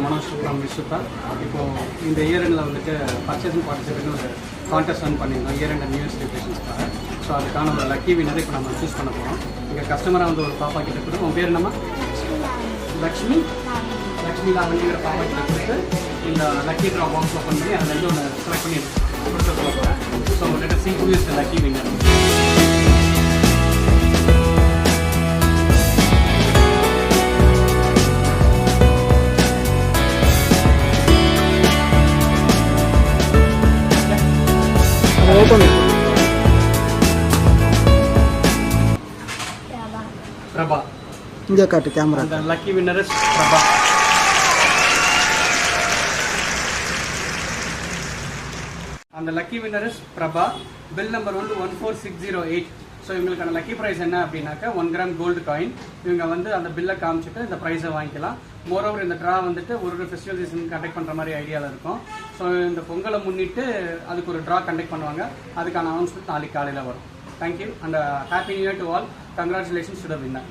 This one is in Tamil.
மனோஜ் ஃப்ரம் விசுத்தா. இப்போது இந்த இயர் வந்துட்டு பர்ச்சேசிங் பார்ட்டிசிபேட்னு ஒரு கான்டெஸ்ட் ரன் பண்ணியிருந்தோம் இயர் நியூ இயர் செலிப்ரேஷன்ஸ்க்காக. ஸோ அதுக்கான ஒரு லக்கி வின்னரை இப்போ நம்ம சூஸ் பண்ண போகிறோம். இங்கே கஸ்டமராக வந்து ஒரு பாப்பா கிட்ட கொடுத்து, உங்கள் பேர் என்னம்மா? லக்ஷ்மி லாவணிங்கிற பாப்பா கிட்ட கொடுத்து இந்த லக்கி ட்ரா பாக்ஸ் ஓப்பன் பண்ணி அதில் ஒன்று செலக்ட் பண்ணி கொடுத்து போகிறேன். ஸோ உங்கள்கிட்ட C who is the lucky winner. Prabha. இங்கே காட்டு கேமரா. அந்த லக்கி வின்னர் இஸ் பிரபா. அந்த lucky winner is Prabha. Bill number வந்து 14608. ஸோ இவங்களுக்கான லக்கி ப்ரைஸ் என்ன அப்படின்னாக்கா 1 கிராம் கோல்டு காயின். இவங்க வந்து அந்த பில்லை காமிச்சிட்டு இந்த ப்ரைஸை வாங்கிக்கலாம். மோரோவர் இந்த ட்ரா வந்துட்டு ஒரு ஃபெஸ்டிவல் சீசன் கண்டக்ட் பண்ணுற மாதிரி ஐடியாவில் இருக்கும். ஸோ இந்த பொங்கலை முன்னிட்டு அதுக்கு ஒரு ட்ரா கண்டக்ட் பண்ணுவாங்க. அதுக்கான அனௌன்ஸ்மெண்ட் நாளைக்கு காலையில் வரும். Thank you and happy new year to all. Congratulations to the winner.